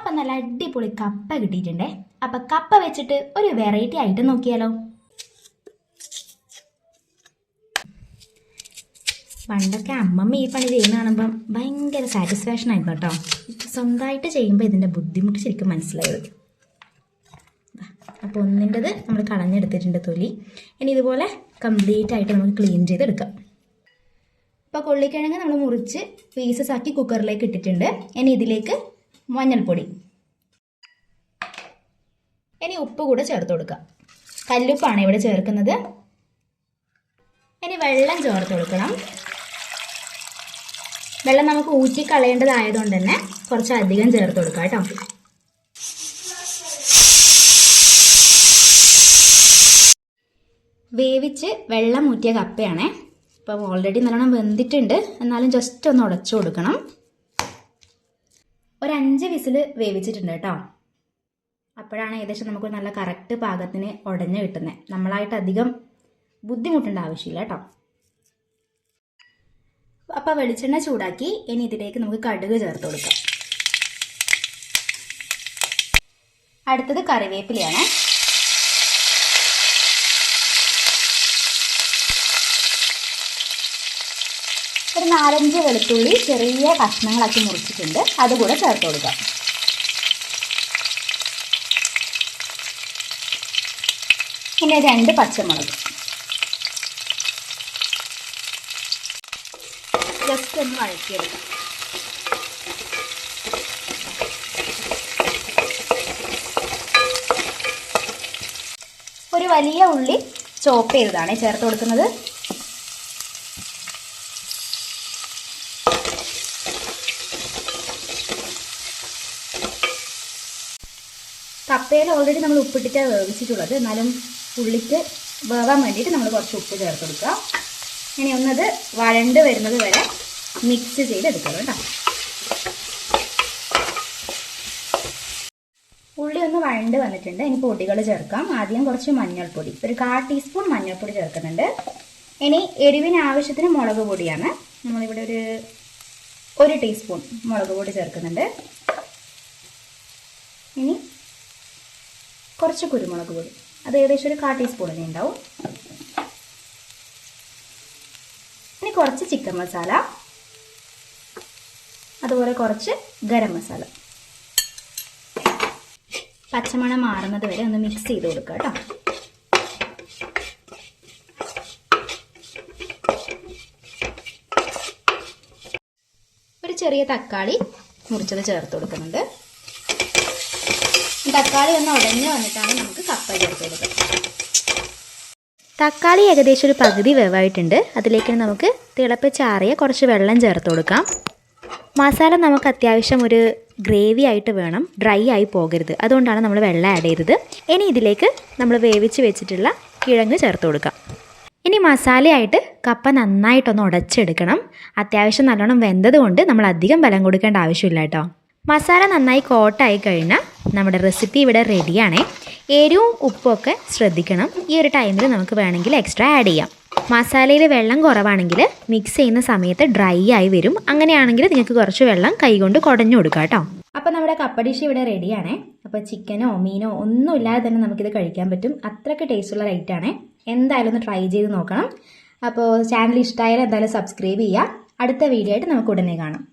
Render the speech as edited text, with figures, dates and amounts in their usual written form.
അപ്പം നല്ല അടിപൊളി കപ്പ കിട്ടിയിട്ടുണ്ടേ. അപ്പം കപ്പ വെച്ചിട്ട് ഒരു വെറൈറ്റി ആയിട്ട് നോക്കിയാലോ. പണ്ടൊക്കെ അമ്മമ്മ ഈ പണി ചെയ്യുന്ന കാണുമ്പം ഭയങ്കര സാറ്റിസ്ഫാക്ഷൻ ആയിരുന്നു കേട്ടോ. സ്വന്തമായിട്ട് ചെയ്യുമ്പോൾ ഇതിൻ്റെ ബുദ്ധിമുട്ട് ശരിക്കും മനസ്സിലായത്. അപ്പോൾ ഒന്നിൻ്റെത് നമ്മൾ കളഞ്ഞെടുത്തിട്ടുണ്ട് തൊലി. ഇനി ഇതുപോലെ കംപ്ലീറ്റ് ആയിട്ട് നമുക്ക് ക്ലീൻ ചെയ്തെടുക്കാം. ഇപ്പോൾ കൊള്ളിക്കിഴങ്ങ് നമ്മൾ മുറിച്ച് പീസസ് ആക്കി കുക്കറിലേക്ക് ഇട്ടിട്ടുണ്ട്. ഇനി ഇതിലേക്ക് മഞ്ഞൾപ്പൊടി, ഇനി ഉപ്പ് കൂടെ ചേർത്ത് കൊടുക്കാം. കല്ലുപ്പാണ് ഇവിടെ ചേർക്കുന്നത്. ഇനി വെള്ളം ചേർത്ത് കൊടുക്കണം. വെള്ളം നമുക്ക് ഊറ്റി കളയേണ്ടതായതുകൊണ്ട് തന്നെ കുറച്ചധികം ചേർത്ത് കൊടുക്കാം കേട്ടോ. വേവിച്ച് വെള്ളം ഊറ്റിയ കപ്പയാണേ. ഇപ്പം ഓൾറെഡി നല്ലോണം വെന്തിട്ടുണ്ട്, എന്നാലും ജസ്റ്റ് ഒന്ന് ഉടച്ചു കൊടുക്കണം. ഒരു 5 വിസിൽ വേവിച്ചിട്ടുണ്ട് കേട്ടോ. അപ്പോഴാണ് ഏകദേശം നമുക്ക് നല്ല കറക്റ്റ് പാകത്തിന് ഉടഞ്ഞ് കിട്ടുന്നത്. നമ്മളായിട്ട് അധികം ബുദ്ധിമുട്ടേണ്ട ആവശ്യമില്ല കേട്ടോ. അപ്പോൾ വെളിച്ചെണ്ണ ചൂടാക്കി ഇനി ഇതിലേക്ക് നമുക്ക് കടുക് ചേർത്ത് കൊടുക്കാം. അടുത്തത് കറിവേപ്പിലയാണ്. ഒരു 4-5 വെളുത്തുള്ളി ചെറിയ കഷ്ണങ്ങളാക്കി മുറിച്ചിട്ടുണ്ട്, അതുകൂടെ ചേർത്ത് കൊടുക്കാം. പിന്നെ 2 പച്ചമുളക് ജസ്റ്റ് ഒന്ന് വഴറ്റിയെടുക്കാം. ഒരു വലിയ ഉള്ളി ചോപ്പ് ചെയ്തതാണ് ചേർത്ത് കൊടുക്കുന്നത്. കപ്പയിൽ ഓൾറെഡി നമ്മൾ ഉപ്പിട്ടിട്ടാണ് വേവിച്ചിട്ടുള്ളത്, എന്നാലും ഉള്ളിക്ക് വേവാൻ വേണ്ടിയിട്ട് നമ്മൾ കുറച്ച് ഉപ്പ് ചേർത്ത് കൊടുക്കുക. ഇനി ഒന്നത് വഴണ്ട് വരുന്നത് വരെ മിക്സ് ചെയ്തെടുക്കുക കേട്ടോ. ഉള്ളി ഒന്ന് വഴണ്ട് വന്നിട്ടുണ്ട്. ഇനി പൊടികൾ ചേർക്കാം. ആദ്യം കുറച്ച് മഞ്ഞൾപ്പൊടി, ഒരു 1/4 ടീസ്പൂൺ മഞ്ഞൾപ്പൊടി ചേർക്കുന്നുണ്ട്. ഇനി എരിവിന് ആവശ്യത്തിന് മുളക് പൊടിയാണ്. നമ്മളിവിടെ ഒരു 1 ടീസ്പൂൺ മുളക് പൊടി ചേർക്കുന്നുണ്ട്. ഇനി കുറച്ച് കുരുമുളക് പൊടി, അത് ഏകദേശം ഒരു 1/4 ടീസ്പൂണിന് ഉണ്ടാവും. ഇനി കുറച്ച് ചിക്കൻ മസാല, അതുപോലെ കുറച്ച് ഗരം മസാല. പച്ചമണം മാറുന്നത് വരെ ഒന്ന് മിക്സ് ചെയ്ത് കൊടുക്കുക കേട്ടോ. ഒരു ചെറിയ തക്കാളി മുറിച്ചത് ചേർത്ത് കൊടുക്കുന്നുണ്ട്. തക്കാളി ഒന്ന് ഉടഞ്ഞ് വന്നിട്ടാണ് നമുക്ക് കപ്പ ചേർത്ത് കൊടുക്കുക. തക്കാളി ഏകദേശം ഒരു പകുതി വേവായിട്ടുണ്ട്. അതിലേക്ക് നമുക്ക് തിളപ്പിച്ചാറിയ കുറച്ച് വെള്ളം ചേർത്ത് കൊടുക്കാം. മസാല നമുക്ക് അത്യാവശ്യം ഒരു ഗ്രേവി ആയിട്ട് വേണം, ഡ്രൈ ആയി പോകരുത്. അതുകൊണ്ടാണ് നമ്മൾ വെള്ളം ആഡ് ചെയ്തത്. ഇനി ഇതിലേക്ക് നമ്മൾ വേവിച്ച് വെച്ചിട്ടുള്ള കിഴങ്ങ് ചേർത്ത് കൊടുക്കാം. ഇനി മസാലയായിട്ട് കപ്പ നന്നായിട്ടൊന്ന് ഉടച്ചെടുക്കണം. അത്യാവശ്യം നല്ലോണം വെന്തത് കൊണ്ട് നമ്മൾ അധികം ബലം കൊടുക്കേണ്ട ആവശ്യമില്ല കേട്ടോ. മസാല നന്നായി കോട്ടായി കഴിഞ്ഞാൽ നമ്മുടെ റെസിപ്പി ഇവിടെ റെഡിയാണേ. എരിവും ഉപ്പൊക്കെ ശ്രദ്ധിക്കണം. ഈ ഒരു ടൈമിൽ നമുക്ക് വേണമെങ്കിൽ എക്സ്ട്രാ ആഡ് ചെയ്യാം. മസാലയിൽ വെള്ളം കുറവാണെങ്കിൽ മിക്സ് ചെയ്യുന്ന സമയത്ത് ഡ്രൈ ആയി വരും. അങ്ങനെയാണെങ്കിൽ നിങ്ങൾക്ക് കുറച്ച് വെള്ളം കൈകൊണ്ട് കുടഞ്ഞു കൊടുക്കാം കേട്ടോ. അപ്പോൾ നമ്മുടെ കപ്പ ഡിഷ് ഇവിടെ റെഡിയാണേ. അപ്പോൾ ചിക്കനോ മീനോ ഒന്നും ഇല്ലാതെ തന്നെ നമുക്കിത് കഴിക്കാൻ പറ്റും. അത്രയ്ക്ക് ടേസ്റ്റുള്ള റൈറ്റാണേ. എന്തായാലും ഒന്ന് ട്രൈ ചെയ്ത് നോക്കണം. അപ്പോൾ ചാനൽ ഇഷ്ടമായാലും എന്തായാലും സബ്സ്ക്രൈബ് ചെയ്യുക. അടുത്ത വീഡിയോ ആയിട്ട് നമുക്ക് ഉടനെ കാണാം.